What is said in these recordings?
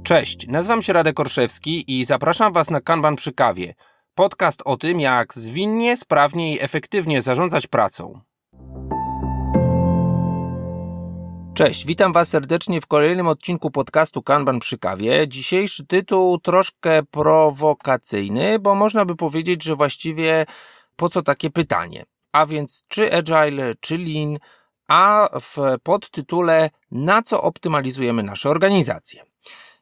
Cześć, nazywam się Radek Orszewski i zapraszam Was na Kanban przy kawie. Podcast o tym, jak zwinnie, sprawnie i efektywnie zarządzać pracą. Cześć, witam Was serdecznie w kolejnym odcinku podcastu Kanban przy kawie. Dzisiejszy tytuł troszkę prowokacyjny, bo można by powiedzieć, że właściwie po co takie pytanie? A więc czy Agile, czy Lean, a w podtytule na co optymalizujemy nasze organizacje?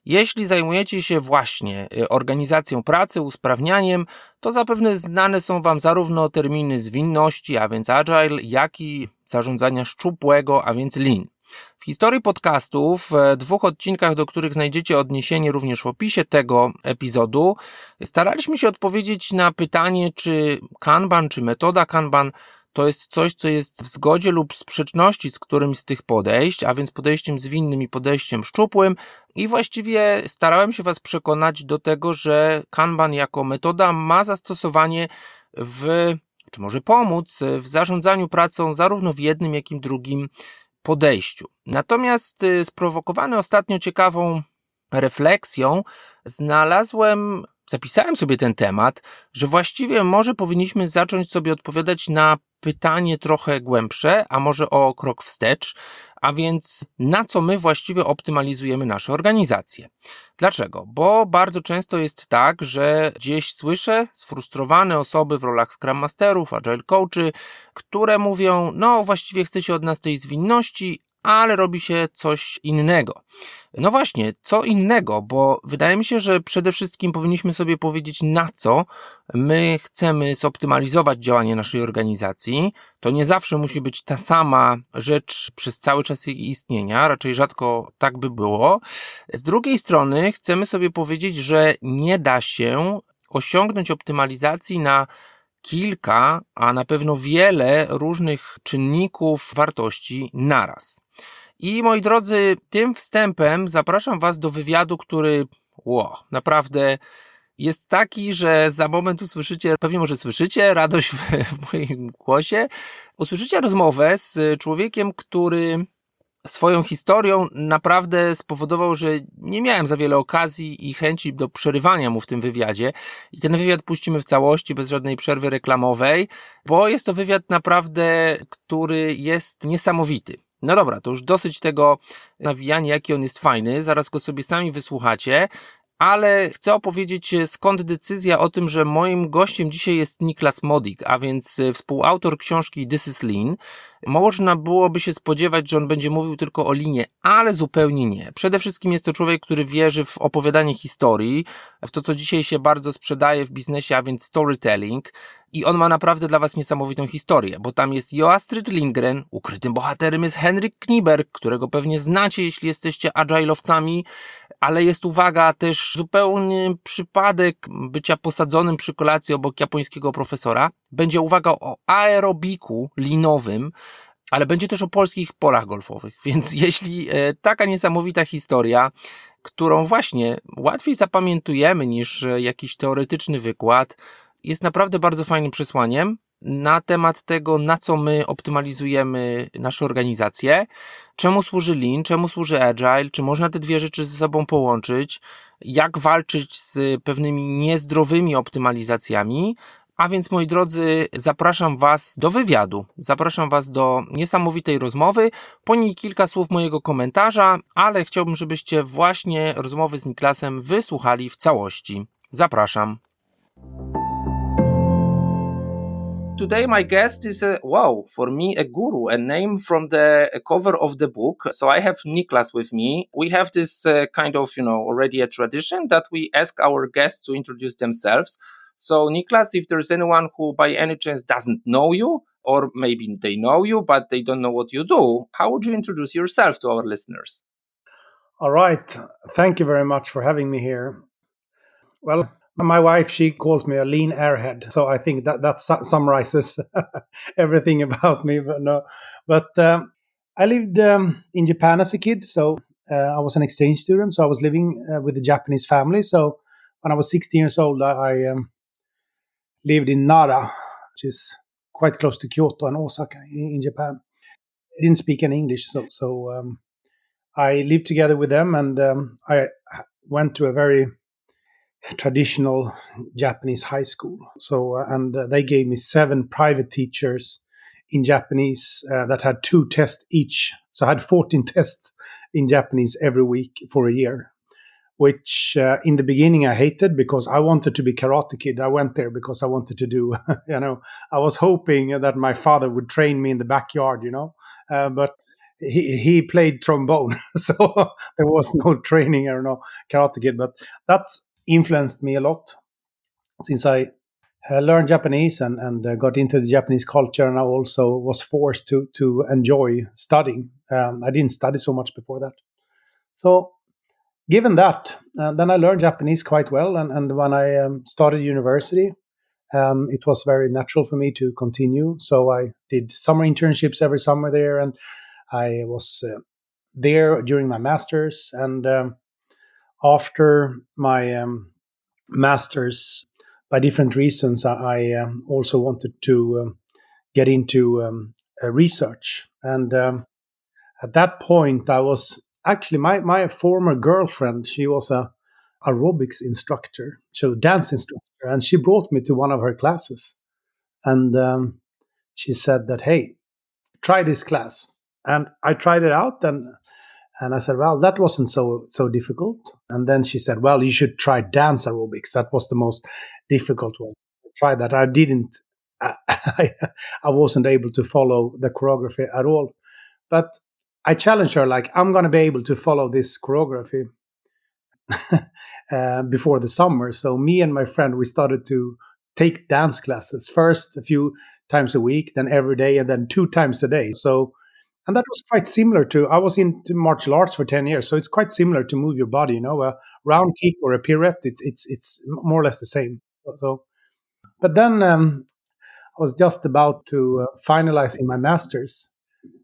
Jeśli zajmujecie się właśnie organizacją pracy, usprawnianiem, to zapewne znane są Wam zarówno terminy zwinności, a więc Agile, jak i zarządzania szczupłego, a więc Lean. W historii podcastu, w 2 odcinkach, do których znajdziecie odniesienie również w opisie tego epizodu, staraliśmy się odpowiedzieć na pytanie, czy Kanban, czy metoda Kanban to jest coś, co jest w zgodzie lub sprzeczności z którymś z tych podejść, a więc podejściem zwinnym i podejściem szczupłym. I właściwie starałem się Was przekonać do tego, że Kanban jako metoda ma zastosowanie czy może pomóc w zarządzaniu pracą zarówno w jednym, jak i w drugim podejściu. Natomiast sprowokowany ostatnio ciekawą refleksją zapisałem sobie ten temat, że właściwie może powinniśmy zacząć sobie odpowiadać na pytanie trochę głębsze, a może o krok wstecz, a więc na co my właściwie optymalizujemy nasze organizacje. Dlaczego? Bo bardzo często jest tak, że gdzieś słyszę sfrustrowane osoby w rolach Scrum Masterów, Agile Coachy, które mówią, no właściwie chce się od nas tej zwinności, ale robi się coś innego. No właśnie, co innego, bo wydaje mi się, że przede wszystkim powinniśmy sobie powiedzieć, na co my chcemy zoptymalizować działanie naszej organizacji. To nie zawsze musi być ta sama rzecz przez cały czas jej istnienia, raczej rzadko tak by było. Z drugiej strony chcemy sobie powiedzieć, że nie da się osiągnąć optymalizacji na kilka, a na pewno wiele różnych czynników wartości naraz. I moi drodzy, tym wstępem zapraszam Was do wywiadu, który naprawdę jest taki, że za moment usłyszycie, pewnie może słyszycie radość w moim głosie, usłyszycie rozmowę z człowiekiem, który swoją historią naprawdę spowodował, że nie miałem za wiele okazji i chęci do przerywania mu w tym wywiadzie. I ten wywiad puścimy w całości, bez żadnej przerwy reklamowej, bo jest to wywiad naprawdę, który jest niesamowity. No dobra, to już dosyć tego nawijania, jaki on jest fajny, zaraz go sobie sami wysłuchacie, ale chcę opowiedzieć, skąd decyzja o tym, że moim gościem dzisiaj jest Niklas Modig, a więc współautor książki This is Lean. Można byłoby się spodziewać, że on będzie mówił tylko o linie, ale zupełnie nie. Przede wszystkim jest to człowiek, który wierzy w opowiadanie historii, w to, co dzisiaj się bardzo sprzedaje w biznesie, a więc storytelling. I on ma naprawdę dla Was niesamowitą historię, bo tam jest Astrid Lindgren, ukrytym bohaterem jest Henryk Kniber, którego pewnie znacie, jeśli jesteście agile'owcami, ale jest, uwaga, też zupełny przypadek bycia posadzonym przy kolacji obok japońskiego profesora. Będzie, uwaga, o aerobiku linowym, ale będzie też o polskich polach golfowych. Więc jeśli taka niesamowita historia, którą właśnie łatwiej zapamiętujemy niż jakiś teoretyczny wykład, jest naprawdę bardzo fajnym przesłaniem na temat tego, na co my optymalizujemy nasze organizacje, czemu służy Lean, czemu służy Agile, czy można te dwie rzeczy ze sobą połączyć, jak walczyć z pewnymi niezdrowymi optymalizacjami. A więc, moi drodzy, zapraszam Was do wywiadu, zapraszam Was do niesamowitej rozmowy, po niej kilka słów mojego komentarza, ale chciałbym, żebyście właśnie rozmowy z Niklasem wysłuchali w całości. Zapraszam. Today my guest is for me a guru, a name from the cover of the book. So I have Niklas with me. We have this kind of, already a tradition that we ask our guests to introduce themselves. So Niklas, if there's anyone who by any chance doesn't know you, or maybe they know you, but they don't know what you do, how would you introduce yourself to our listeners? All right. Thank you very much for having me here. Well, my wife, she calls me a lean airhead. So I think that summarizes everything about me. But I lived in Japan as a kid. So I was an exchange student. So I was living with a Japanese family. So when I was 16 years old, I lived in Nara, which is quite close to Kyoto and Osaka in Japan. I didn't speak any English. So I lived together with them, and I went to a very traditional Japanese high school. So, they gave me 7 private teachers in Japanese that had 2 tests each. So I had 14 tests in Japanese every week for a year, which in the beginning I hated because I wanted to be Karate Kid. I went there because I wanted to do, I was hoping that my father would train me in the backyard, but he played trombone. So there was no training or no Karate Kid. But that influenced me a lot since I learned Japanese and got into the Japanese culture, and I also was forced to enjoy studying. I didn't study so much before that. So given that, then I learned Japanese quite well. And when I started university, it was very natural for me to continue. So I did summer internships every summer there, and I was there during my master's. And after my master's, by different reasons, I also wanted to get into research. And at that point, I was actually my former girlfriend. She was a aerobics instructor, so dance instructor, and she brought me to one of her classes. And she said that, "Hey, try this class." And I tried it out, and I said, "Well, that wasn't so difficult." And then she said, "Well, you should try dance aerobics. That was the most difficult one." Try that. I didn't. I wasn't able to follow the choreography at all. But I challenged her, like, I'm going to be able to follow this choreography before the summer. So me and my friend, we started to take dance classes first a few times a week, then every day, and then 2 times a day. So, and that was quite similar to, I was into martial arts for 10 years. So it's quite similar to move your body, a round kick or a pirouette. It's more or less the same. So, but then I was just about to finalize in my master's.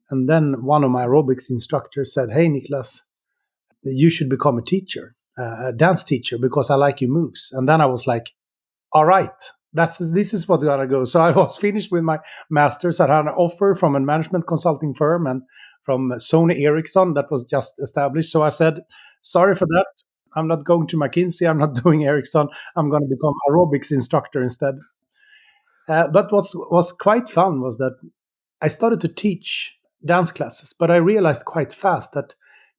And then one of my aerobics instructors said, "Hey, Niklas, you should become a teacher, a dance teacher, because I like your moves." And then I was like, all right, this is what's gonna go. So I was finished with my master's. I had an offer from a management consulting firm and from Sony Ericsson that was just established. So I said, sorry for that. I'm not going to McKinsey. I'm not doing Ericsson. I'm going to become aerobics instructor instead. But what was quite fun was that I started to teach dance classes, but I realized quite fast that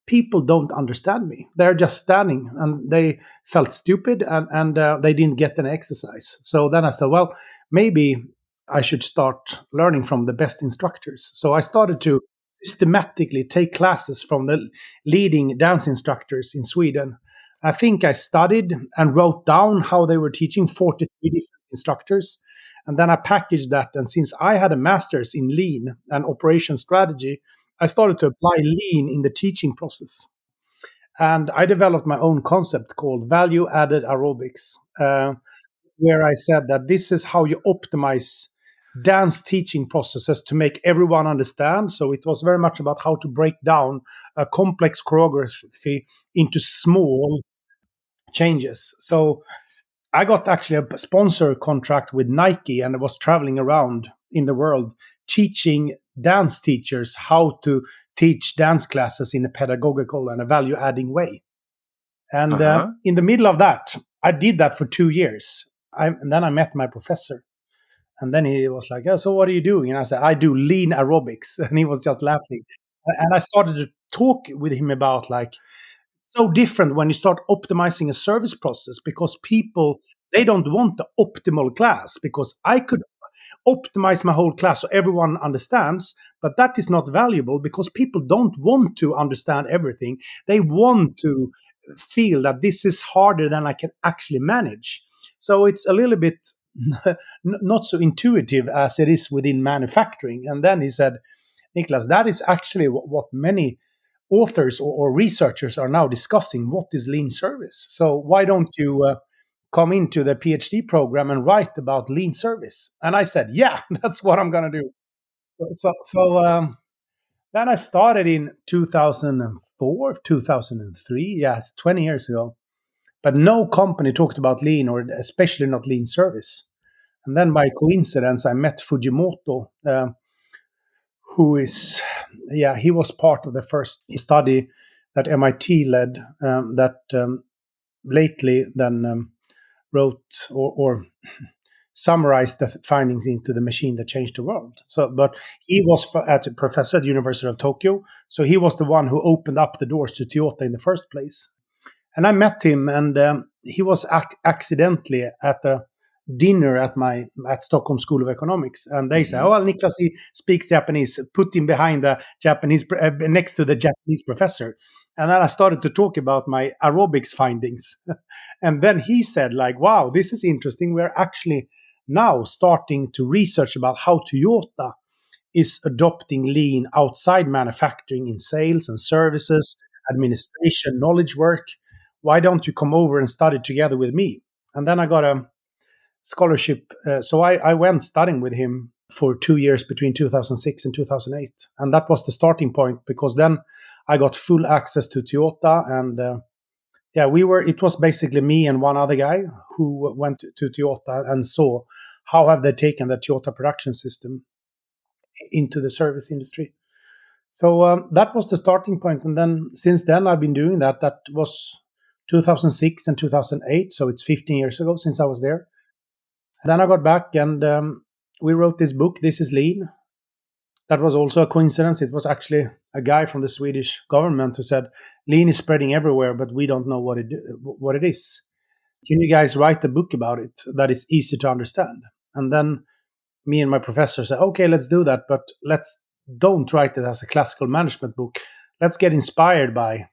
people don't understand me. They're just standing and they felt stupid and they didn't get any exercise. So then I said, well, maybe I should start learning from the best instructors. So I started to systematically take classes from the leading dance instructors in Sweden. I think I studied and wrote down how they were teaching 43 different instructors. And then I packaged that. And since I had a master's in lean and operation strategy, I started to apply lean in the teaching process. And I developed my own concept called value added aerobics, where I said that this is how you optimize dance teaching processes to make everyone understand. So it was very much about how to break down a complex choreography into small changes. So I got actually a sponsor contract with Nike, and I was traveling around in the world teaching dance teachers how to teach dance classes in a pedagogical and a value adding way. And in the middle of that, I did that for 2 years. And then I met my professor. And then he was like, "Oh, so what are you doing?" And I said, "I do lean aerobics." And he was just laughing. And I started to talk with him about, like, so different when you start optimizing a service process, because people, they don't want the optimal class, because I could optimize my whole class so everyone understands, but that is not valuable because people don't want to understand everything. They want to feel that this is harder than I can actually manage. So it's a little bit not so intuitive as it is within manufacturing. And then he said, "Niklas, that is actually what many authors or researchers are now discussing. What is lean service? So why don't you come into the PhD program and write about lean service?" And I said, "Yeah, that's what I'm going to do." So then I started in 2004, 2003. Yes, 20 years ago. But no company talked about lean, or especially not lean service. And then by coincidence, I met Fujimoto, who is, yeah, he was part of the first study that MIT led, that lately then wrote or summarized the findings into The Machine That Changed the World. So, but he was at a professor at the University of Tokyo, so he was the one who opened up the doors to Toyota in the first place. And I met him, and he was accidentally at a dinner at Stockholm School of Economics, and they said, "Oh, well, Niklas, he speaks Japanese. Put him behind the Japanese, next to the Japanese professor." And then I started to talk about my aerobics findings, and then he said, "Like, wow, this is interesting. We're actually now starting to research about how Toyota is adopting lean outside manufacturing in sales and services, administration, knowledge work. Why don't you come over and study together with me?" And then I got a scholarship. So I went studying with him for 2 years between 2006 and 2008. And that was the starting point, because then I got full access to Toyota. And it was basically me and one other guy who went to Toyota and saw how have they taken the Toyota production system into the service industry. So that was the starting point. And then since then, I've been doing that. That was 2006 and 2008. So it's 15 years ago since I was there. Then I got back, and we wrote this book, This is Lean. That was also a coincidence. It was actually a guy from the Swedish government who said, "Lean is spreading everywhere, but we don't know what it is. Can you guys write a book about it that is easy to understand?" And then me and my professor said, "Okay, let's do that, but don't write it as a classical management book. Let's get inspired by,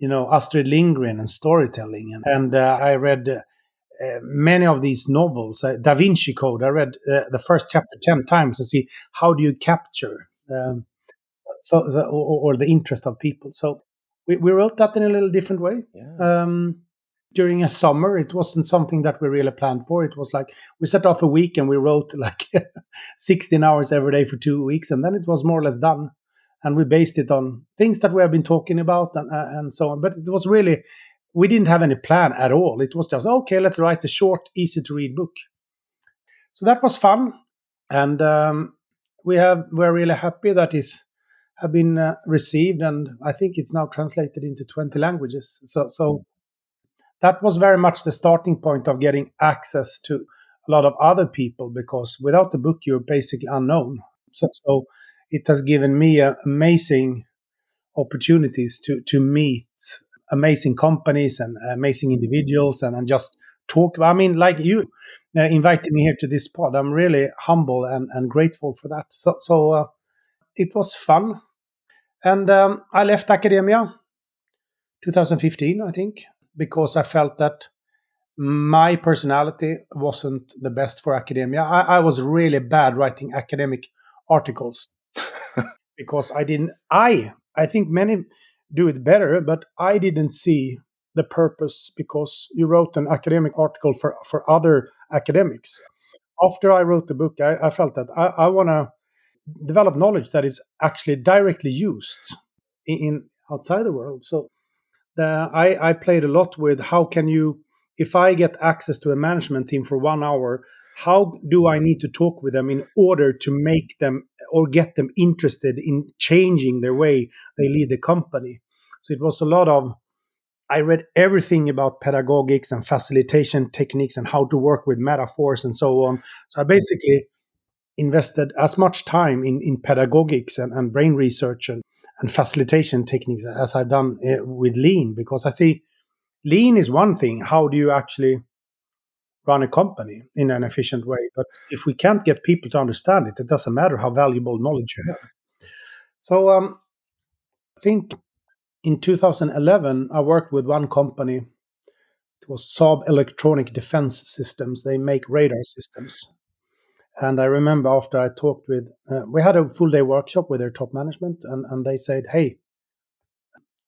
Astrid Lindgren and storytelling." And I read many of these novels. Da Vinci Code, I read the first chapter 10 times to see how do you capture or the interest of people. So we wrote that in a little different way. Yeah. During a summer, it wasn't something that we really planned for. It was like we set off a week and we wrote like 16 hours every day for 2 weeks, and then it was more or less done. And we based it on things that we have been talking about and so on. But it was really, we didn't have any plan at all. It was just, okay, let's write a short, easy to read book. So that was fun. And we're really happy that is have been received. And I think it's now translated into 20 languages. So that was very much the starting point of getting access to a lot of other people, because without the book, you're basically unknown. So it has given me amazing opportunities to meet amazing companies and amazing individuals and just talk. I mean, like you inviting me here to this pod, I'm really humble and grateful for that. So it was fun. And I left academia 2015, I think, because I felt that my personality wasn't the best for academia. I was really bad writing academic articles because I think many do it better, but I didn't see the purpose, because you wrote an academic article for other academics. After I wrote the book, I felt that I want to develop knowledge that is actually directly used in outside the world. So I played a lot with how can you, if I get access to a management team for 1 hour, how do I need to talk with them in order to make them or get them interested in changing their way they lead the company? So it was a lot of, I read everything about pedagogics and facilitation techniques and how to work with metaphors and so on. So I basically invested as much time in pedagogics and brain research and facilitation techniques as I've done with Lean, because I see Lean is one thing. How do you actually run a company in an efficient way? But if we can't get people to understand it, it doesn't matter how valuable knowledge you have. So I think in 2011, I worked with one company. It was Saab Electronic Defense Systems. They make radar systems. And I remember after I talked with, we had a full day workshop with their top management, and they said, "Hey,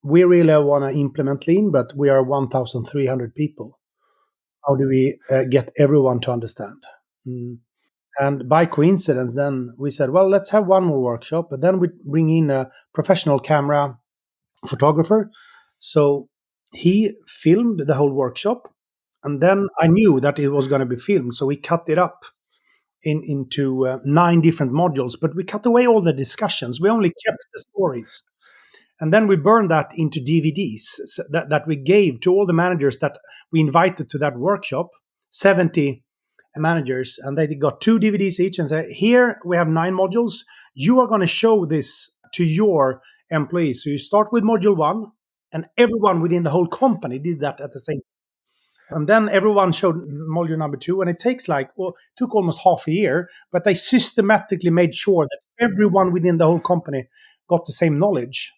we really want to implement Lean, but we are 1,300 people. How do we get everyone to understand?" And by coincidence, then we said, well, let's have one more workshop, but then we bring in a professional camera photographer. So he filmed the whole workshop, and then I knew that it was going to be filmed, so we cut it up into 9 different modules, but we cut away all the discussions. We only kept the stories. And then we burned that into DVDs that we gave to all the managers that we invited to that workshop, 70 managers, and they got 2 DVDs each and said, here we have 9 modules. You are going to show this to your employees. So you start with module 1, and everyone within the whole company did that at the same time. And then everyone showed module number 2, and it took almost half a year, but they systematically made sure that everyone within the whole company got the same knowledge.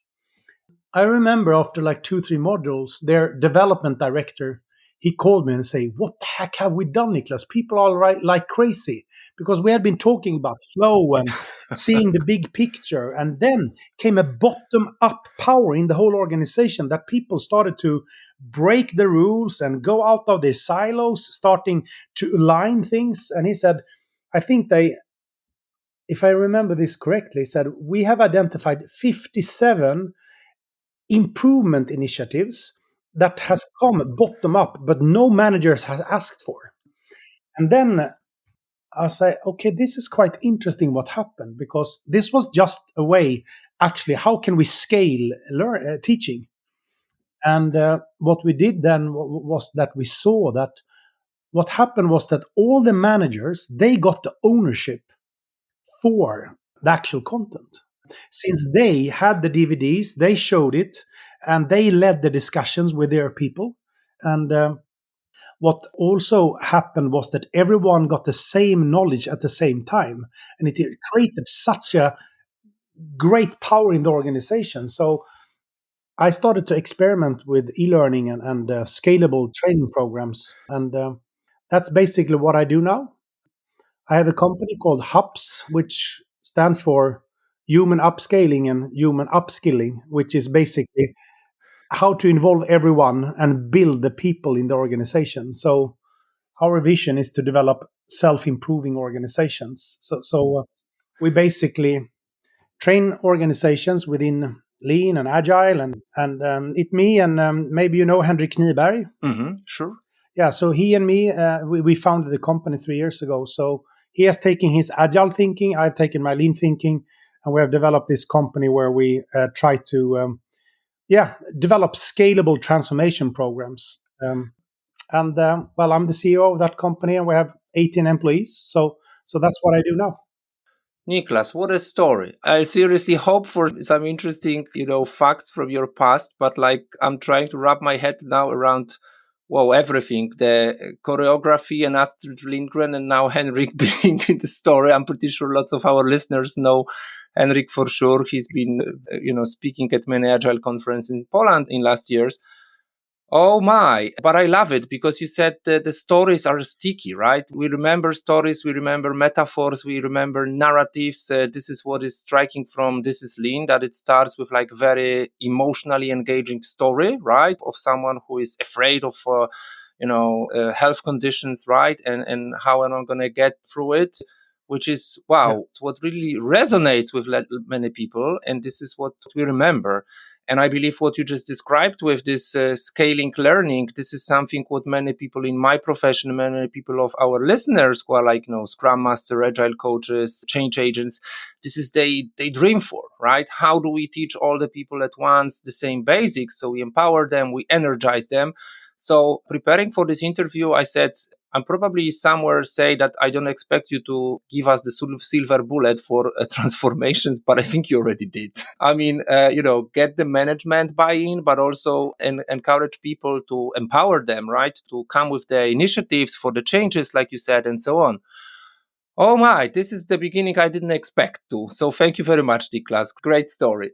I remember after like 2-3 modules, their development director, he called me and say, what the heck have we done, Niklas? People are like crazy, because we had been talking about flow and seeing the big picture. And then came a bottom-up power in the whole organization that people started to break the rules and go out of their silos, starting to align things. And he said, I think if I remember this correctly, he said, we have identified 57 improvement initiatives that has come bottom up, but no managers has asked for. And then I say, okay, this is quite interesting what happened, because this was just a way, actually, how can we scale teaching? And what we did then was that we saw that what happened was that all the managers, they got the ownership for the actual content. Since they had the DVDs, they showed it, and they led the discussions with their people. And what also happened was that everyone got the same knowledge at the same time. And it created such a great power in the organization. So I started to experiment with e-learning and scalable training programs. And that's basically what I do now. I have a company called HUPS, which stands for Human Upscaling and Human Upskilling, which is basically how to involve everyone and build the people in the organization. So our vision is to develop self-improving organizations. So we basically train organizations within Lean and Agile, and it me and maybe you know Henrik Kniberg. Sure. Yeah, so he and me, we founded the company 3 years ago. So he has taken his Agile thinking, I've taken my Lean thinking, and we have developed this company where we try to develop scalable transformation programs. I'm the CEO of that company, and we have 18 employees. So that's what I do now. Niklas, what a story. I seriously hope for some interesting, facts from your past, but I'm trying to wrap my head now around, everything. The choreography and Astrid Lindgren, and now Henrik being in the story. I'm pretty sure lots of our listeners know Henrik for sure. He's been, speaking at many Agile conferences in Poland in last years. Oh my, but I love it because you said the stories are sticky, right? We remember stories, we remember metaphors, we remember narratives. This is what is striking from This is Lean, that it starts with very emotionally engaging story, right? Of someone who is afraid of, health conditions, right? And how am I going to get through it? Which is, It's what really resonates with many people. And this is what we remember. And I believe what you just described with this scaling learning, this is something what many people in my profession, many people of our listeners who are Scrum Master, Agile coaches, change agents, this is they dream for, right? How do we teach all the people at once the same basics? So we empower them, we energize them. So preparing for this interview, I said, I'm probably somewhere say that I don't expect you to give us the silver bullet for transformations, but I think you already did. I mean, get the management buy-in, but also encourage people to empower them, right? To come with the initiatives for the changes, like you said, and so on. Oh my, this is the beginning I didn't expect to. So thank you very much, Niklas. Great story.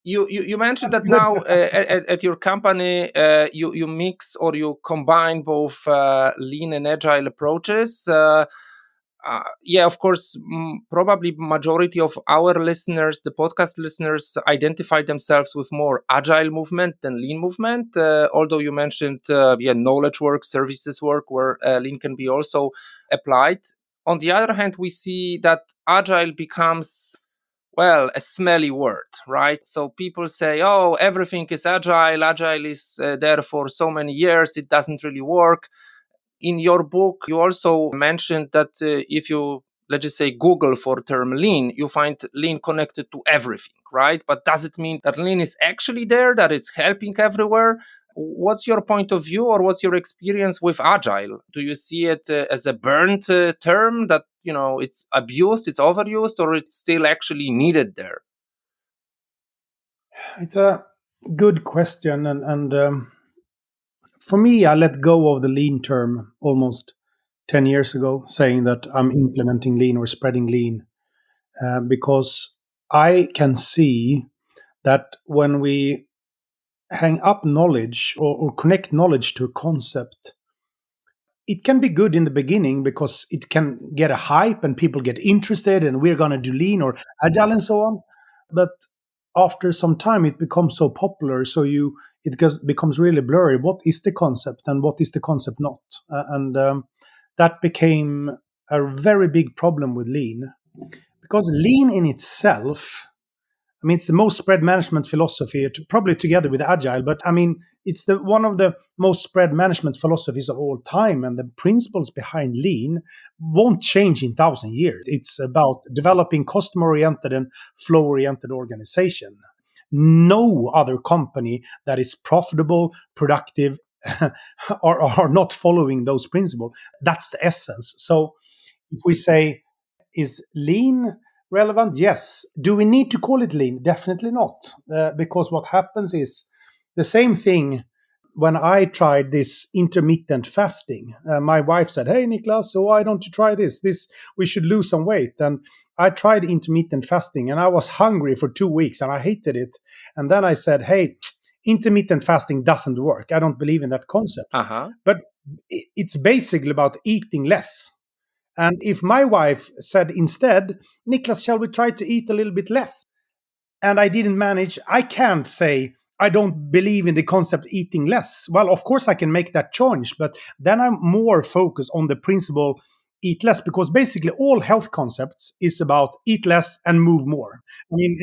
You mentioned that now at your company you mix or you combine both lean and agile approaches. Of course, probably majority of our listeners, the podcast listeners, identify themselves with more agile movement than lean movement. Although you mentioned knowledge work, services work, where lean can be also applied. On the other hand, we see that agile becomes a smelly word, right? So people say, oh, everything is agile. Agile is there for so many years. It doesn't really work. In your book, you also mentioned that if you let's just say Google for term lean, you find lean connected to everything, right? But does it mean that lean is actually there, that it's helping everywhere? What's your point of view, or what's your experience with Agile? Do you see it as a burnt term that, it's abused, it's overused, or it's still actually needed there? It's a good question. And for me, I let go of the lean term almost 10 years ago, saying that I'm implementing lean or spreading lean, because I can see that when we hang up knowledge or connect knowledge to a concept, it can be good in the beginning because it can get a hype and people get interested and we're going to do lean or agile and so on. But after some time, it becomes so popular, so becomes really blurry. What is the concept and what is the concept not? And that became a very big problem with lean, because lean in itself, I mean, it's the most spread management philosophy, probably together with Agile. But I mean, it's one of the most spread management philosophies of all time, and the principles behind Lean won't change in 1,000 years. It's about developing customer-oriented and flow-oriented organization. No other company that is profitable, productive, are not following those principles. That's the essence. So, if we say, is Lean relevant? Yes. Do we need to call it lean? Definitely not. Because what happens is the same thing when I tried this intermittent fasting. My wife said, "Hey, Niklas, so why don't you try this? We should lose some weight." And I tried intermittent fasting and I was hungry for 2 weeks and I hated it. And then I said, "Hey, intermittent fasting doesn't work. I don't believe in that concept." Uh-huh. But it's basically about eating less. And if my wife said instead, "Niklas, shall we try to eat a little bit less?" and I didn't manage, I can't say, "I don't believe in the concept eating less." Well, of course, I can make that change, but then I'm more focused on the principle eat less, because basically all health concepts is about eat less and move more. I mean,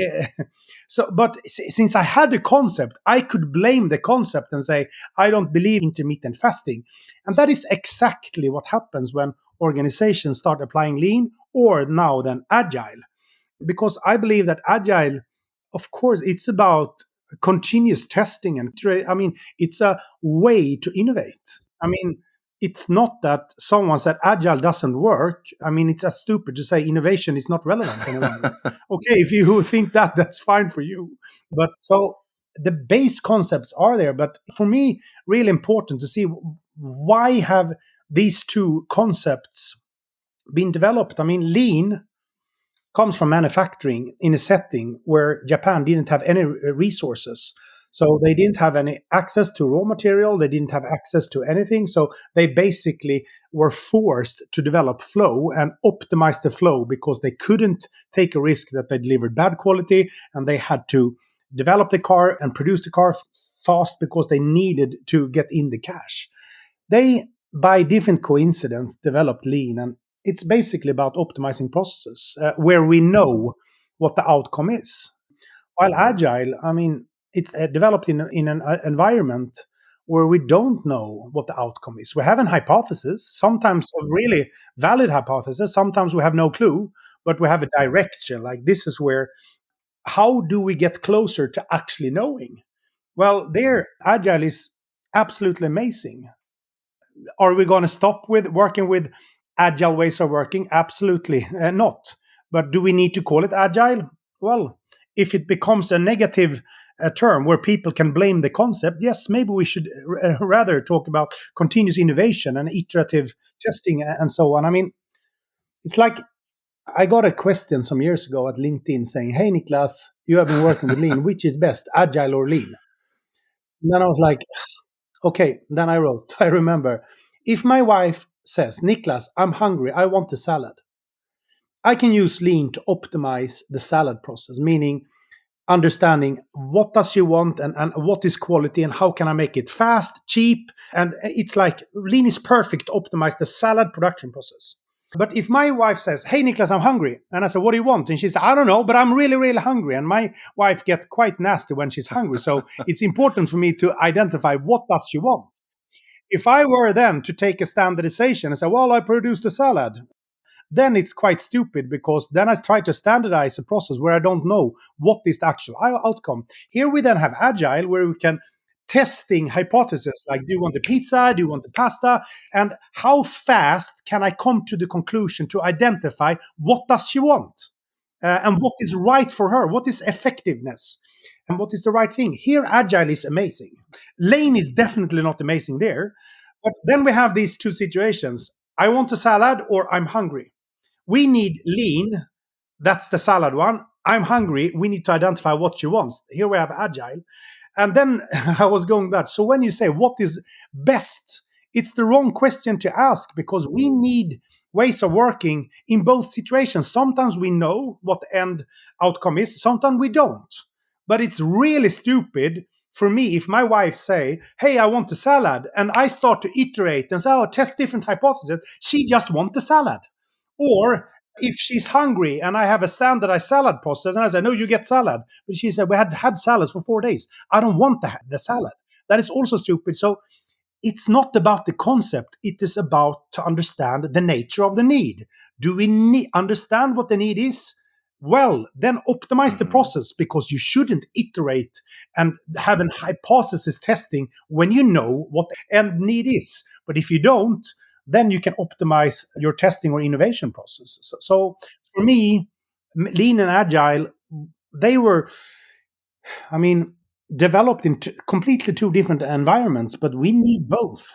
but since I had the concept, I could blame the concept and say, "I don't believe intermittent fasting." And that is exactly what happens when organizations start applying lean, or now then agile. Because I believe that agile, of course, it's about continuous testing and I mean, it's a way to innovate. I mean, it's not that someone said agile doesn't work. I mean, it's as stupid to say innovation is not relevant any longer. Okay, if you think that, that's fine for you. But so the base concepts are there. But for me, really important to see, why have these two concepts been developed? I mean, lean comes from manufacturing in a setting where Japan didn't have any resources. So they didn't have any access to raw material, they didn't have access to anything. So they basically were forced to develop flow and optimize the flow, because they couldn't take a risk that they delivered bad quality, and they had to develop the car and produce the car fast because they needed to get in the cash. They, by different coincidence, developed lean, and it's basically about optimizing processes where we know what the outcome is. While agile, I mean, it's developed in an environment where we don't know what the outcome is. We have an hypothesis, sometimes a really valid hypothesis, sometimes we have no clue, but we have a direction. Like, this is where, how do we get closer to actually knowing? Well, there, agile is absolutely amazing. Are we going to stop with working with agile ways of working? Absolutely not. But do we need to call it agile? Well, if it becomes a negative term where people can blame the concept, yes, maybe we should rather talk about continuous innovation and iterative testing and so on. I mean, it's like, I got a question some years ago at LinkedIn saying, "Hey, Niklas, you have been working with lean. Which is best, agile or lean?" And then I was like, okay, then I wrote, I remember, if my wife says, "Niklas, I'm hungry, I want a salad," I can use lean to optimize the salad process, meaning understanding what does she want, and what is quality, and how can I make it fast, cheap. And it's like lean is perfect to optimize the salad production process. But if my wife says, "Hey, Niklas, I'm hungry," and I say, "What do you want?" and she says, "I don't know, but I'm really, really hungry," and my wife gets quite nasty when she's hungry. So it's important for me to identify what does she want. If I were then to take a standardization and say, "Well, I produced a salad," then it's quite stupid, because then I try to standardize a process where I don't know what is the actual outcome. Here we then have Agile, where we can testing hypotheses like, do you want the pizza, do you want the pasta, and how fast can I come to the conclusion to identify what does she want, and what is right for her, what is effectiveness, and what is the right thing. Here Agile is amazing. Lane is definitely not amazing there. But then we have these two situations: I want a salad, or I'm hungry. We need lean, that's the salad one. I'm hungry, we need to identify what she wants. Here we have Agile. And then I was going back. So when you say what is best, it's the wrong question to ask, because we need ways of working in both situations. Sometimes we know what the end outcome is, sometimes we don't. But it's really stupid for me if my wife say, hey, I want a salad, and I start to iterate and say, oh, test different hypotheses. She just wants the salad. Or if she's hungry and I have a standardized salad process, and I say, no, you get salad. But she said, we had salads for 4 days. I don't want the salad. That is also stupid. So it's not about the concept. It is about to understand the nature of the need. Do we understand what the need is? Well, then optimize the process, because you shouldn't iterate and have a hypothesis testing when you know what the end need is. But if you don't, then you can optimize your testing or innovation process. So for me, Lean and Agile, they were, I mean, developed in completely two different environments, but we need both.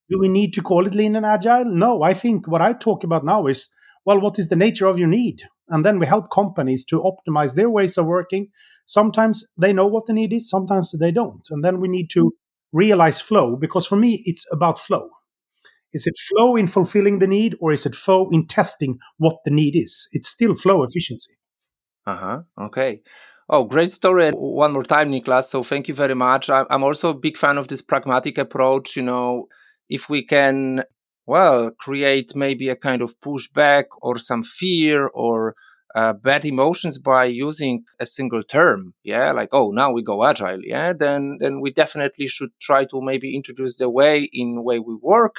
Do we need to call it Lean and Agile? No, I think what I talk about now is, well, what is the nature of your need? And then we help companies to optimize their ways of working. Sometimes they know what the need is, sometimes they don't. And then we need to realize flow, because for me, it's about flow. Is it flow in fulfilling the need, or is it flow in testing what the need is? It's still flow efficiency. Okay. Oh, great story. And one more time, Niklas. So thank you very much. I'm also a big fan of this pragmatic approach. If we can, well, create maybe a kind of pushback or some fear or bad emotions by using a single term, like, oh, now we go agile, then we definitely should try to maybe introduce the way we work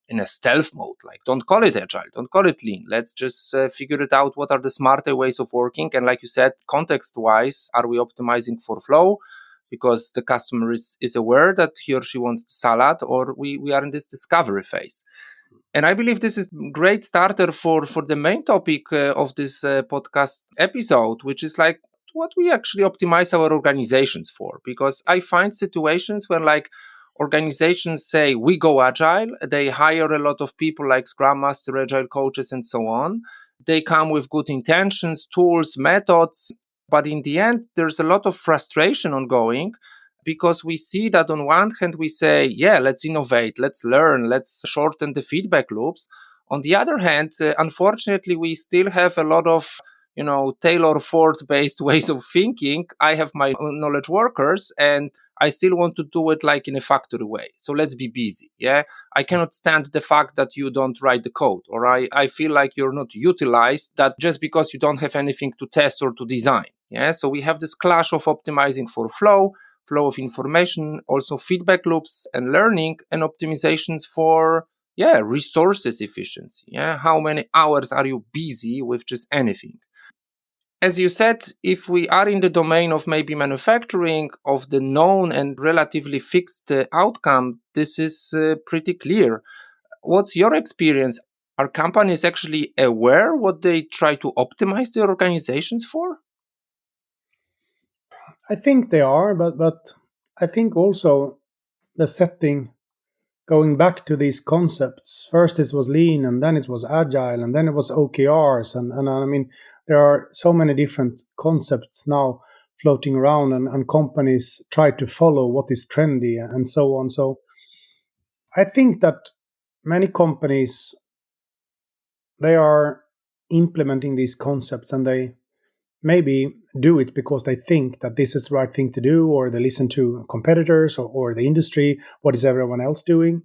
in a stealth mode. Like, don't call it agile, don't call it lean. Let's just figure it out. What are the smarter ways of working? And like you said, context wise, are we optimizing for flow because the customer is aware that he or she wants the salad, or we are in this discovery phase? And I believe this is a great starter for the main topic of this podcast episode, which is like what we actually optimize our organizations for. Because I find situations where like organizations say we go agile, they hire a lot of people like Scrum Master, Agile coaches, and so on. They come with good intentions, tools, methods, but in the end, there's a lot of frustration ongoing, because we see that on one hand, we say, yeah, let's innovate, let's learn, let's shorten the feedback loops. On the other hand, unfortunately, we still have a lot of Taylor Ford based ways of thinking. I have my own knowledge workers and I still want to do it like in a factory way. So let's be busy. I cannot stand the fact that you don't write the code, or I feel like you're not utilized, that just because you don't have anything to test or to design. So we have this clash of optimizing for flow of information, also feedback loops and learning, and optimizations for resources efficiency. How many hours are you busy with just anything? As you said, if we are in the domain of maybe manufacturing, of the known and relatively fixed outcome, this is pretty clear. What's your experience? Are companies actually aware what they try to optimize their organizations for? I think they are, but I think also the setting, going back to these concepts. First it was lean, and then it was agile, and then it was OKRs, and I mean there are so many different concepts now floating around, and companies try to follow what is trendy and so on. So I think that many companies, they are implementing these concepts, and they maybe do it because they think that this is the right thing to do, or they listen to competitors or the industry. What is everyone else doing?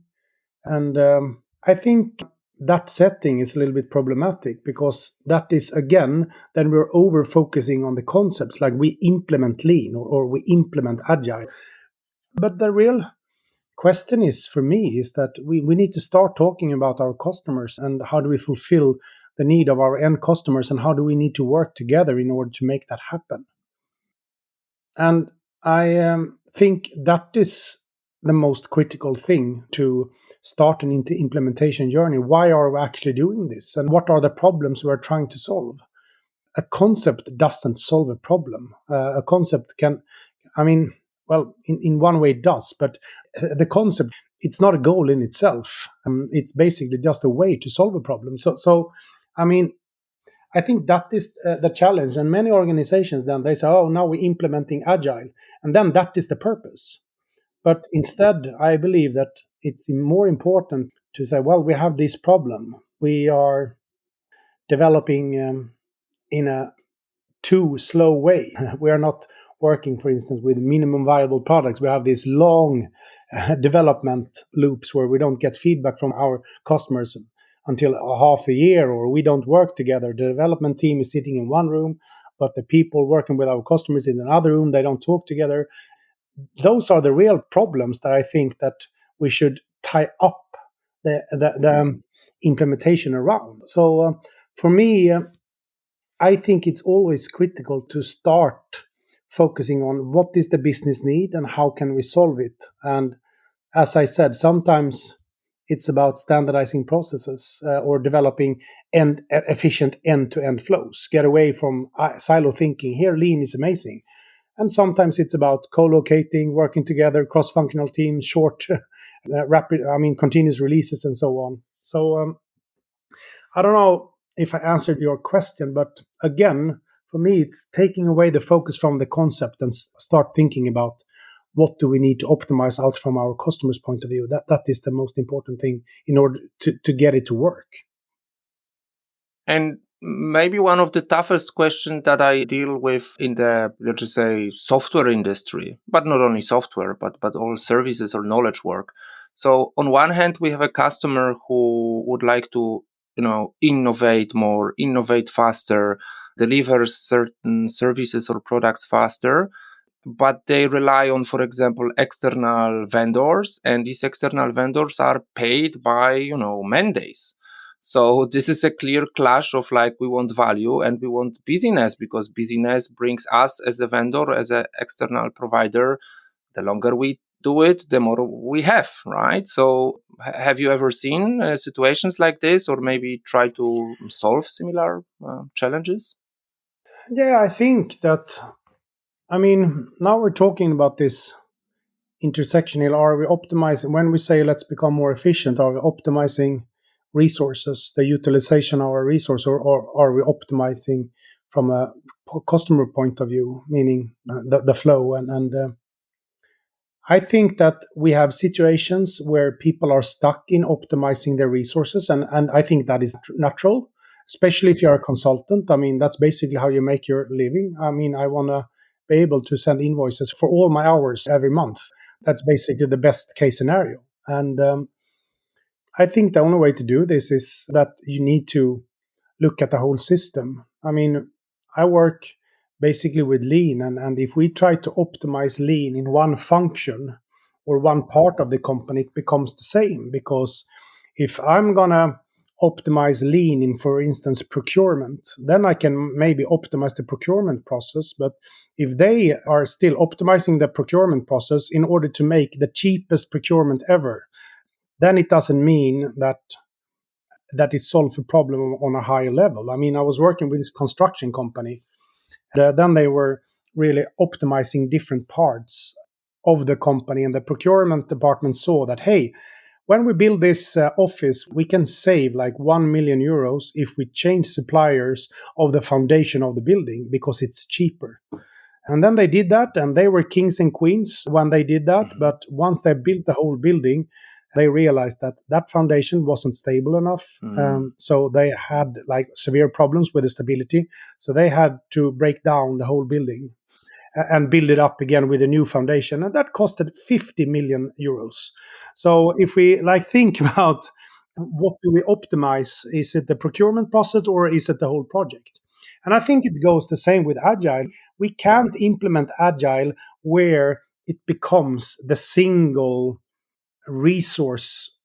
And I think that setting is a little bit problematic, because that is, again, then we're over focusing on the concepts, like we implement lean or we implement agile. But the real question is, for me, is that we need to start talking about our customers and how do we fulfill the need of our end customers, and how do we need to work together in order to make that happen. And I think that is the most critical thing to start an implementation journey. Why are we actually doing this? And what are the problems we're trying to solve? A concept doesn't solve a problem. A concept can, in one way it does, but the concept, it's not a goal in itself. It's basically just a way to solve a problem. So I think that is the challenge. And many organizations then, they say, oh, now we're implementing Agile. And then that is the purpose. But instead, I believe that it's more important to say, well, we have this problem. We are developing in a too slow way. We are not working, for instance, with minimum viable products. We have these long development loops where we don't get feedback from our customers until a half a year, or we don't work together. The development team is sitting in one room, but the people working with our customers in another room, they don't talk together. Those are the real problems that I think that we should tie up the implementation around. So for me, I think it's always critical to start focusing on what is the business need and how can we solve it. And as I said, sometimes it's about standardizing processes or developing efficient end-to-end flows. Get away from silo thinking. Here, lean is amazing. And sometimes it's about co-locating, working together, cross-functional teams, short, continuous releases, and so on. So I don't know if I answered your question, but again, for me, it's taking away the focus from the concept and start thinking about what do we need to optimize out from our customer's point of view. That is the most important thing in order to get it to work. And maybe one of the toughest questions that I deal with in the, let's just say, software industry, but not only software, but all services or knowledge work. So on one hand, we have a customer who would like to, innovate more, innovate faster, deliver certain services or products faster, but they rely on, for example, external vendors, and these external vendors are paid by, man days. So this is a clear clash of we want value and we want busyness, because busyness brings us as a vendor, as an external provider, the longer we do it, the more we have, right? So have you ever seen situations like this, or maybe try to solve similar challenges? Yeah, I think that, now we're talking about this intersectional. Are we optimizing, when we say let's become more efficient, are we optimizing resources, the utilization of our resource, or are we optimizing from a customer point of view, meaning the flow? And I think that we have situations where people are stuck in optimizing their resources, and I think that is natural, especially if you're a consultant. That's basically how you make your living. I want to be able to send invoices for all my hours every month. That's basically the best case scenario. And I think the only way to do this is that you need to look at the whole system. I work basically with lean, and if we try to optimize lean in one function or one part of the company, it becomes the same. Because if I'm gonna optimize lean in, for instance, procurement, then I can maybe optimize the procurement process. But if they are still optimizing the procurement process in order to make the cheapest procurement ever, then it doesn't mean that it solves a problem on a higher level. I was working with this construction company. Then they were really optimizing different parts of the company, and the procurement department saw that, hey, when we build this office, we can save like 1 million euros if we change suppliers of the foundation of the building because it's cheaper. And then they did that, and they were kings and queens when they did that. But once they built the whole building, they realized that that foundation wasn't stable enough. So they had severe problems with the stability. So they had to break down the whole building and build it up again with a new foundation. And that costed 50 million euros. So if we think about what do we optimize, is it the procurement process or is it the whole project? And I think it goes the same with Agile. We can't implement Agile where it becomes the single resource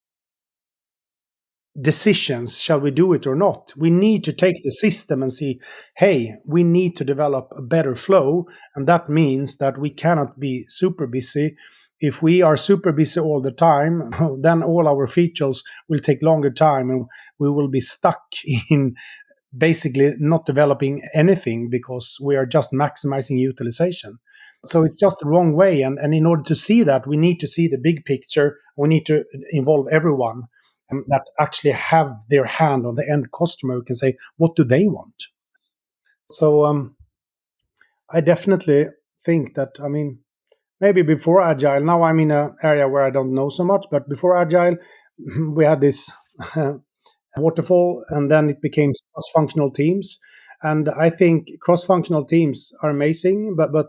decisions, shall we do it or not? We need to take the system and see, hey, we need to develop a better flow. And that means that we cannot be super busy. If we are super busy all the time, then all our features will take longer time and we will be stuck in basically not developing anything because we are just maximizing utilization. So it's just the wrong way. And in order to see that, we need to see the big picture. We need to involve everyone that actually have their hand on the end customer who can say, what do they want? So I definitely think that, I mean, maybe before Agile, now I'm in an area where I don't know so much, but before Agile, we had this waterfall, and then it became cross-functional teams. And I think cross-functional teams are amazing, but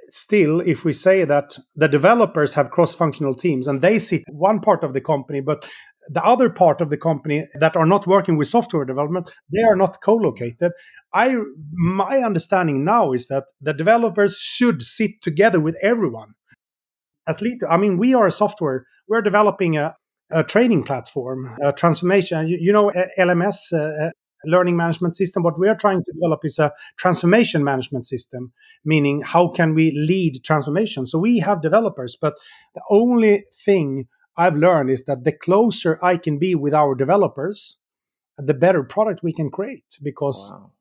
still, if we say that the developers have cross-functional teams and they sit one part of the company, but the other part of the company that are not working with software development, they are not co-located. My understanding now is that the developers should sit together with everyone. At least, I mean, we are a software. We're developing a training platform, a transformation. LMS, learning management system. What we are trying to develop is a transformation management system, meaning how can we lead transformation? So we have developers, but the only thing I've learned is that the closer I can be with our developers, the better product we can create, because Wow.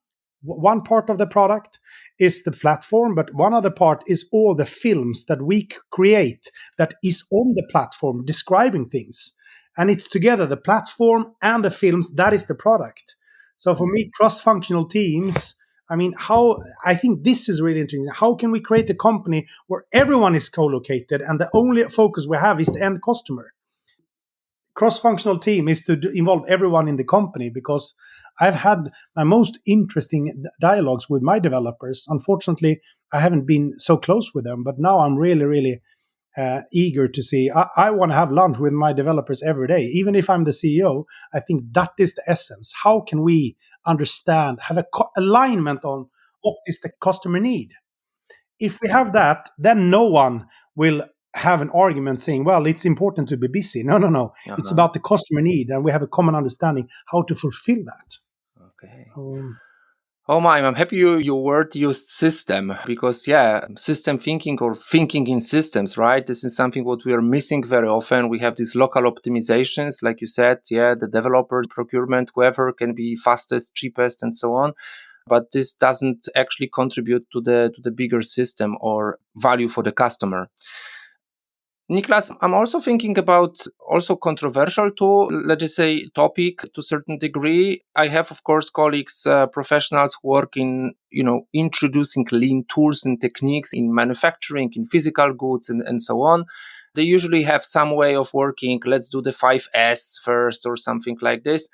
one part of the product is the platform, but one other part is all the films that we create that is on the platform describing things. And it's together, the platform and the films, that is the product. So for me, cross-functional teams, I mean, I think this is really interesting. How can we create a company where everyone is co-located and the only focus we have is the end customer? Cross-functional team is to involve everyone in the company, because I've had my most interesting dialogues with my developers. Unfortunately, I haven't been so close with them, but now I'm really, really eager to see. I want to have lunch with my developers every day. Even if I'm the CEO, I think that is the essence. How can we understand, have a alignment on what is the customer need? If we have that, then no one will have an argument saying, well, it's important to be busy. No, no, no. It's about the customer need, and we have a common understanding how to fulfill that. Okay. So, Oh my, I'm happy your word used system, because system thinking or thinking in systems, right? This is something what we are missing very often. We have these local optimizations, like you said, the developers, procurement, whoever can be fastest, cheapest, and so on. But this doesn't actually contribute to the bigger system or value for the customer. Niklas, I'm also thinking about also controversial let's just say, topic to a certain degree. I have, of course, colleagues, professionals who work in, introducing lean tools and techniques in manufacturing, in physical goods, and so on. They usually have some way of working. Let's do the 5S first or something like this.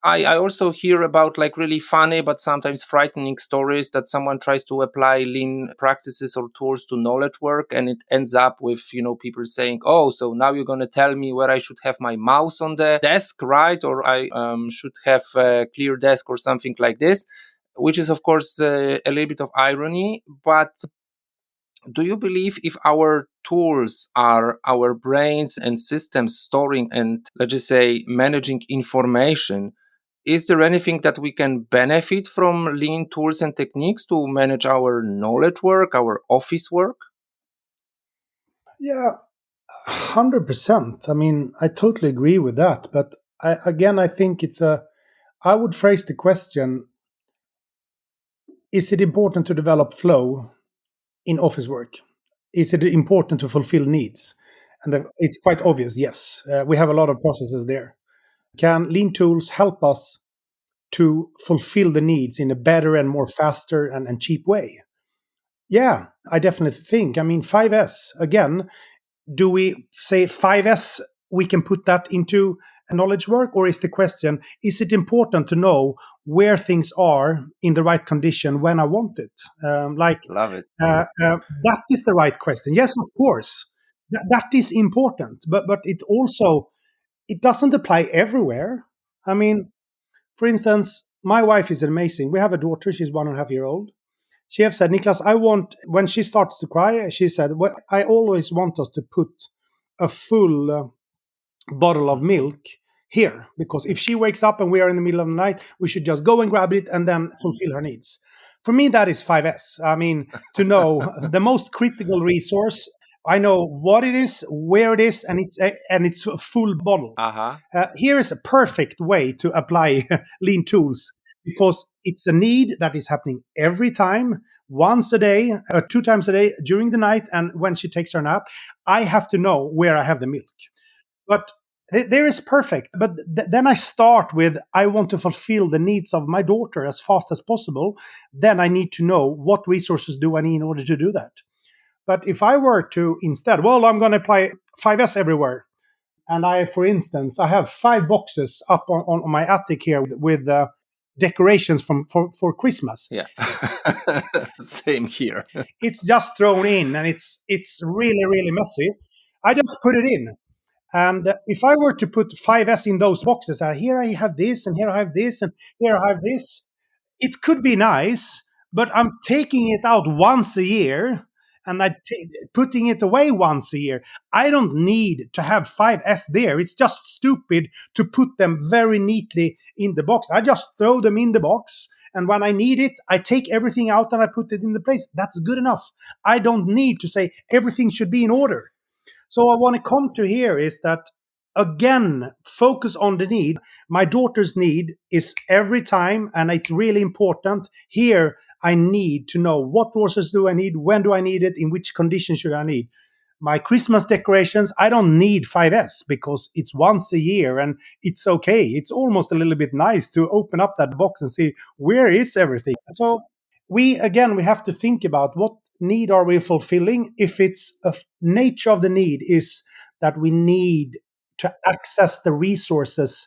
I also hear about like really funny but sometimes frightening stories that someone tries to apply lean practices or tools to knowledge work, and it ends up with, people saying, oh, so now you're going to tell me where I should have my mouse on the desk, right? Or I should have a clear desk or something like this, which is, of course, a little bit of irony. But do you believe if our tools are our brains and systems storing and, let's just say, managing information, is there anything that we can benefit from lean tools and techniques to manage our knowledge work, our office work? yeah, 100%. I mean, I totally agree with that. But I think I would phrase the question, is it important to develop flow in office work? Is it important to fulfill needs? And it's quite obvious, yes. We have a lot of processes there. Can lean tools help us to fulfill the needs in a better and more faster and cheap way? Yeah, I definitely think. I mean, 5S, again, do we say 5S, we can put that into a knowledge work? Or is the question, is it important to know where things are in the right condition when I want it? Love it. That is the right question. Yes, of course. That is important. But it doesn't apply everywhere. I mean, for instance, my wife is amazing. We have a daughter. She's 1.5 years old. She have said, Niklas, when she starts to cry, she said, well, I always want us to put a full bottle of milk here, because if she wakes up and we are in the middle of the night, we should just go and grab it and then fulfill her needs. For me, that is 5S. I mean, to know the most critical resource, I know what it is, where it is, and it's a full bottle. Uh-huh. Here is a perfect way to apply lean tools, because it's a need that is happening every time, once a day, 2 times a day, during the night, and when she takes her nap. I have to know where I have the milk. But there is perfect. But then I start with, I want to fulfill the needs of my daughter as fast as possible. Then I need to know what resources do I need in order to do that. But if I were to instead, well, I'm going to apply 5S everywhere. And for instance, I have 5 boxes up on my attic here with decorations for Christmas. Yeah. Same here. It's just thrown in, and it's really, really messy. I just put it in. And if I were to put 5S in those boxes, here I have this, and here I have this, and here I have this, it could be nice, but I'm taking it out once a year and putting it away once a year. I don't need to have 5S there. It's just stupid to put them very neatly in the box. I just throw them in the box, and when I need it, I take everything out and I put it in the place. That's good enough. I don't need to say everything should be in order. So I want to come to here is that, again, focus on the need. My daughter's need is every time, and it's really important. Here, I need to know what resources do I need, when do I need it, in which conditions should I need. My Christmas decorations, I don't need 5S because it's once a year and it's okay. It's almost a little bit nice to open up that box and see where is everything. So we have to think about what need are we fulfilling. If it's a nature of the need is that we need to access the resources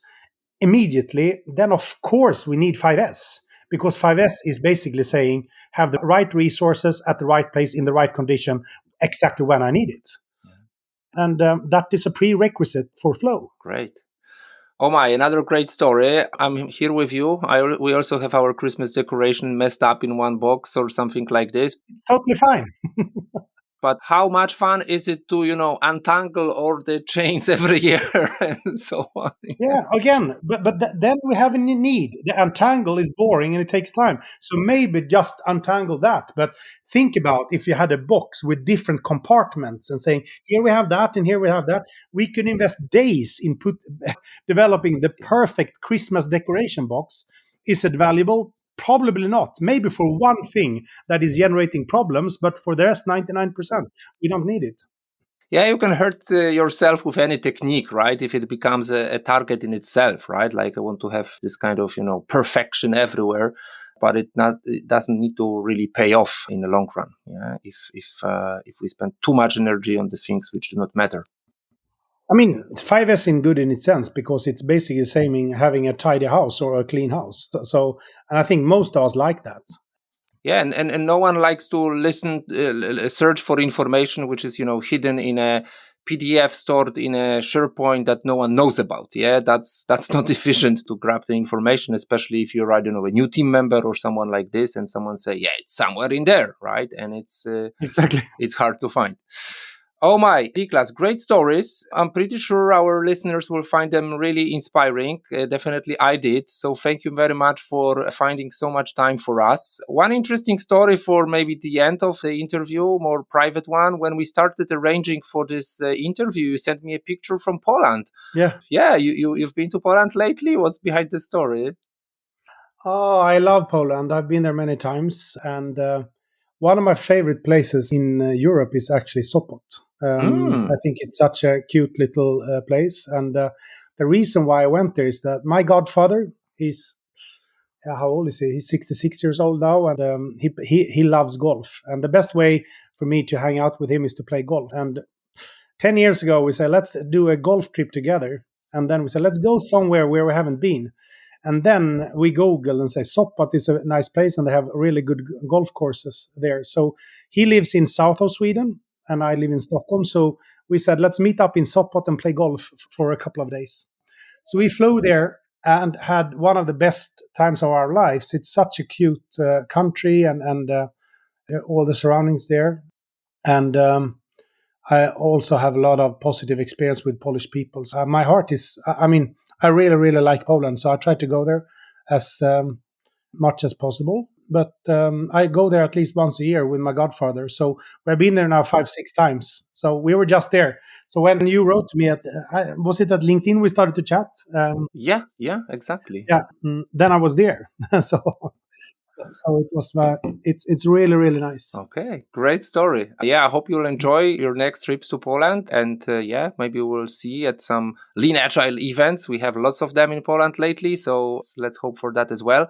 immediately, then of course we need 5S, because 5S is basically saying have the right resources at the right place in the right condition exactly when I need it. And that is a prerequisite for flow. Great. Oh my, another great story. I'm here with you. We also have our Christmas decoration messed up in one box or something like this. It's totally fine. But how much fun is it to, untangle all the chains every year and so on? Yeah, again, but then we have a need. The untangle is boring and it takes time. So maybe just untangle that. But think about if you had a box with different compartments and saying, here we have that and here we have that. We could invest days in developing the perfect Christmas decoration box. Is it valuable? Probably not. Maybe for one thing that is generating problems, but for the rest, 99%, we don't need it. Yeah, you can hurt yourself with any technique, right? If it becomes a target in itself, right? Like I want to have this kind of, perfection everywhere, but it doesn't need to really pay off in the long run. Yeah, if we spend too much energy on the things which do not matter. I mean, 5S is good in its sense because it's basically the same in having a tidy house or a clean house. So, and I think most of us like that. Yeah, and no one likes to search for information which is, hidden in a PDF stored in a SharePoint that no one knows about. Yeah, that's not efficient to grab the information, especially if you're, I don't know, a new team member or someone like this, and someone say, yeah, it's somewhere in there, right? And it's exactly, it's hard to find. Oh my, Niklas, great stories. I'm pretty sure our listeners will find them really inspiring. Definitely I did. So thank you very much for finding so much time for us. One interesting story for maybe the end of the interview, more private one. When we started arranging for this interview, you sent me a picture from Poland. Yeah. Yeah, you've been to Poland lately? What's behind the story? Oh, I love Poland. I've been there many times. And one of my favorite places in Europe is actually Sopot. I think it's such a cute little place. And the reason why I went there is that my godfather, he's, how old is he? He's 66 years old now. And he loves golf. And the best way for me to hang out with him is to play golf. And 10 years ago, we said, let's do a golf trip together. And then we said, let's go somewhere where we haven't been. And then we Google and say, Sopot is a nice place and they have really good golf courses there. So he lives in south of Sweden and I live in Stockholm. So we said, let's meet up in Sopot and play golf for a couple of days. So we flew there and had one of the best times of our lives. It's such a cute country and all the surroundings there. And I also have a lot of positive experience with Polish people. So my heart is, I really, really like Poland, so I try to go there as much as possible. But I go there at least once a year with my godfather. So we've been there now 5-6 times. So we were just there. So when you wrote to me, was it at LinkedIn we started to chat? Yeah, exactly. Yeah, then I was there. so it was it's really, really nice. Okay, great story. Yeah, I hope you'll enjoy your next trips to Poland, and maybe we'll see at some Lean Agile events. We have lots of them in Poland lately, so let's hope for that as well.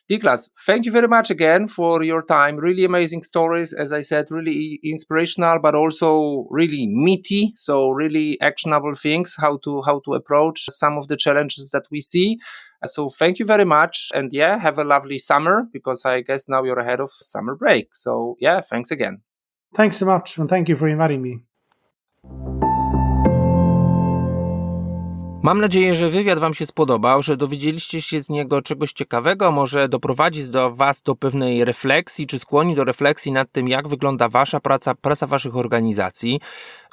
Niklas, thank you very much again for your time. Really amazing stories, as I said, really inspirational, but also really meaty. So really actionable things, how to approach some of the challenges that we see. So thank you very much, and have a lovely summer, because I guess now you're ahead of summer break. So thanks again. Thanks so much, and thank you for inviting me. Mam nadzieję, że wywiad Wam się spodobał, że dowiedzieliście się z niego czegoś ciekawego, może doprowadzi Was do pewnej refleksji, czy skłoni do refleksji nad tym, jak wygląda Wasza praca Waszych organizacji.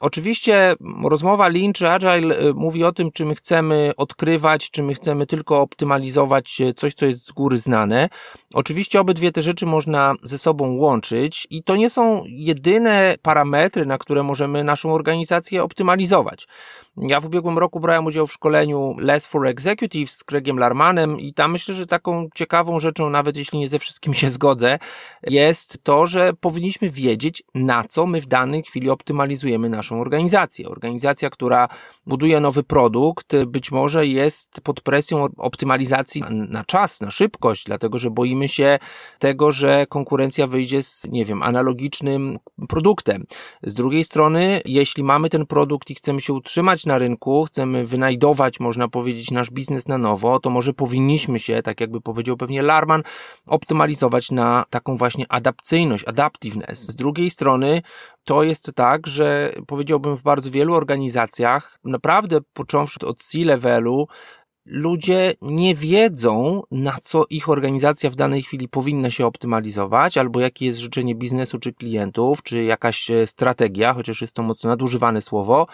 Oczywiście rozmowa Lean czy Agile mówi o tym, czy my chcemy odkrywać, czy my chcemy tylko optymalizować coś, co jest z góry znane. Oczywiście obydwie te rzeczy można ze sobą łączyć i to nie są jedyne parametry, na które możemy naszą organizację optymalizować. Ja w ubiegłym roku brałem udział w szkoleniu Less for Executives z Craigiem Larmanem i tam myślę, że taką ciekawą rzeczą, nawet jeśli nie ze wszystkim się zgodzę, jest to, że powinniśmy wiedzieć, na co my w danej chwili optymalizujemy naszą organizację. Organizacja, która buduje nowy produkt, być może jest pod presją optymalizacji na czas, na szybkość, dlatego że boimy się tego, że konkurencja wyjdzie z, analogicznym produktem. Z drugiej strony, jeśli mamy ten produkt i chcemy się utrzymać na rynku, chcemy wynajdować, można powiedzieć, nasz biznes na nowo, to może powinniśmy się, tak jakby powiedział pewnie Larman, optymalizować na taką właśnie adapcyjność, adaptiveness. Z drugiej strony to jest tak, że powiedziałbym w bardzo wielu organizacjach, naprawdę począwszy od C-levelu, ludzie nie wiedzą, na co ich organizacja w danej chwili powinna się optymalizować, albo jakie jest życzenie biznesu czy klientów, czy jakaś strategia, chociaż jest to mocno nadużywane słowo.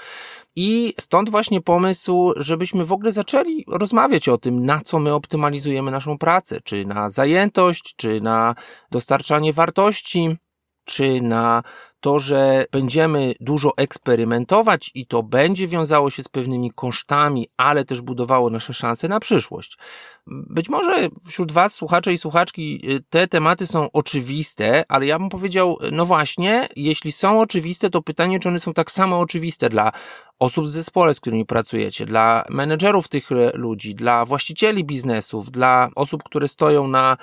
I stąd właśnie pomysł, żebyśmy w ogóle zaczęli rozmawiać o tym, na co my optymalizujemy naszą pracę, czy na zajętość, czy na dostarczanie wartości, czy na to, że będziemy dużo eksperymentować i to będzie wiązało się z pewnymi kosztami, ale też budowało nasze szanse na przyszłość. Być może wśród Was, słuchacze i słuchaczki, te tematy są oczywiste, ale ja bym powiedział, no właśnie, jeśli są oczywiste, to pytanie, czy one są tak samo oczywiste dla osób w zespole, z którymi pracujecie, dla menedżerów tych ludzi, dla właścicieli biznesów, dla osób, które stoją na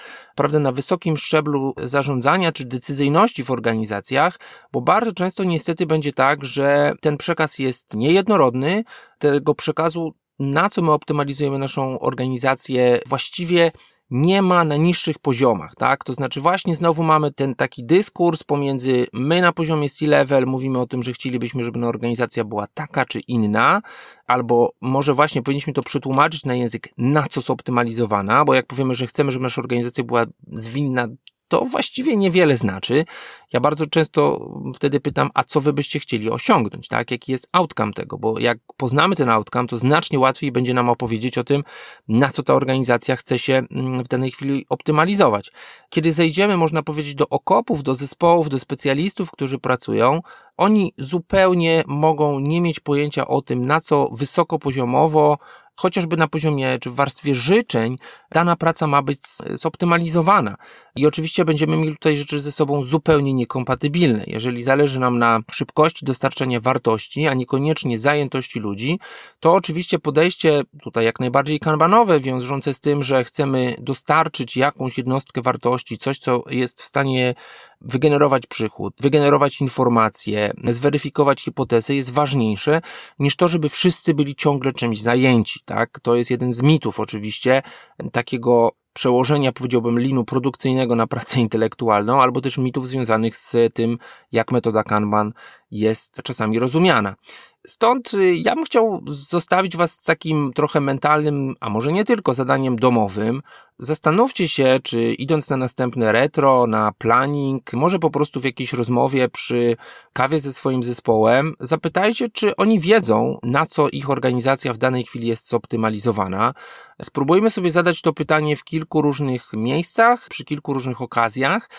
wysokim szczeblu zarządzania czy decyzyjności w organizacjach, bo bardzo często niestety będzie tak, że ten przekaz jest niejednorodny, tego przekazu, na co my optymalizujemy naszą organizację, właściwie nie ma na niższych poziomach, tak? To znaczy właśnie znowu mamy ten taki dyskurs pomiędzy my na poziomie C-level mówimy o tym, że chcielibyśmy, żeby organizacja była taka czy inna, albo może właśnie powinniśmy to przetłumaczyć na język, na co zoptymalizowana, bo jak powiemy, że chcemy, żeby nasza organizacja była zwinna, to właściwie niewiele znaczy. Ja bardzo często wtedy pytam, a co wy byście chcieli osiągnąć, tak? Jaki jest outcome tego, bo jak poznamy ten outcome, to znacznie łatwiej będzie nam opowiedzieć o tym, na co ta organizacja chce się w danej chwili optymalizować. Kiedy zejdziemy, można powiedzieć, do okopów, do zespołów, do specjalistów, którzy pracują, oni zupełnie mogą nie mieć pojęcia o tym, na co wysokopoziomowo, chociażby na poziomie czy w warstwie życzeń, dana praca ma być zoptymalizowana. I oczywiście będziemy mieli tutaj rzeczy ze sobą zupełnie niekompatybilne. Jeżeli zależy nam na szybkości dostarczania wartości, a niekoniecznie zajętości ludzi, to oczywiście podejście tutaj jak najbardziej kanbanowe, wiążące z tym, że chcemy dostarczyć jakąś jednostkę wartości, coś, co jest w stanie wygenerować przychód, wygenerować informacje, zweryfikować hipotezę, jest ważniejsze niż to, żeby wszyscy byli ciągle czymś zajęci, tak? To jest jeden z mitów oczywiście takiego przełożenia, powiedziałbym, linu produkcyjnego na pracę intelektualną, albo też mitów związanych z tym, jak metoda Kanban jest czasami rozumiana. Stąd ja bym chciał zostawić Was z takim trochę mentalnym, a może nie tylko, zadaniem domowym. Zastanówcie się, czy idąc na następne retro, na planning, może po prostu w jakiejś rozmowie przy kawie ze swoim zespołem, zapytajcie, czy oni wiedzą, na co ich organizacja w danej chwili jest zoptymalizowana. Spróbujmy sobie zadać to pytanie w kilku różnych miejscach, przy kilku różnych okazjach,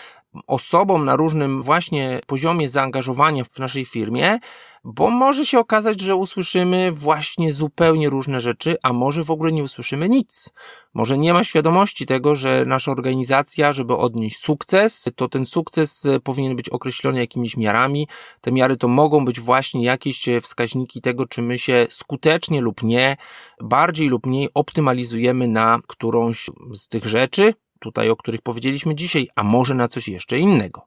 osobom na różnym właśnie poziomie zaangażowania w naszej firmie, bo może się okazać, że usłyszymy właśnie zupełnie różne rzeczy, a może w ogóle nie usłyszymy nic. Może nie ma świadomości tego, że nasza organizacja, żeby odnieść sukces, to ten sukces powinien być określony jakimiś miarami. Te miary to mogą być właśnie jakieś wskaźniki tego, czy my się skutecznie lub nie, bardziej lub mniej optymalizujemy na którąś z tych rzeczy, tutaj o których powiedzieliśmy dzisiaj, a może na coś jeszcze innego.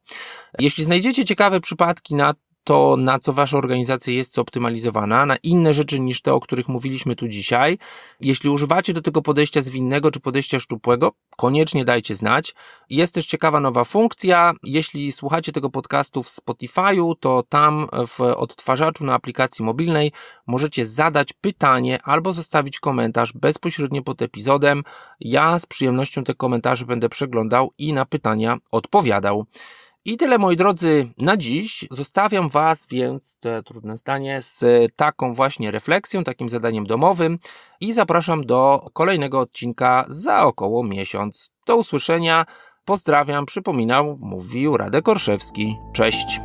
Jeśli znajdziecie ciekawe przypadki na to, na co Wasza organizacja jest zoptymalizowana, na inne rzeczy niż te, o których mówiliśmy tu dzisiaj. Jeśli używacie do tego podejścia zwinnego czy podejścia szczupłego, koniecznie dajcie znać. Jest też ciekawa nowa funkcja. Jeśli słuchacie tego podcastu w Spotify'u, to tam w odtwarzaczu na aplikacji mobilnej możecie zadać pytanie albo zostawić komentarz bezpośrednio pod epizodem. Ja z przyjemnością te komentarze będę przeglądał i na pytania odpowiadał. I tyle, moi drodzy, na dziś. Zostawiam Was więc, to trudne zdanie, z taką właśnie refleksją, takim zadaniem domowym i zapraszam do kolejnego odcinka za około miesiąc. Do usłyszenia. Pozdrawiam, przypominam, mówił Radek Orszewski. Cześć.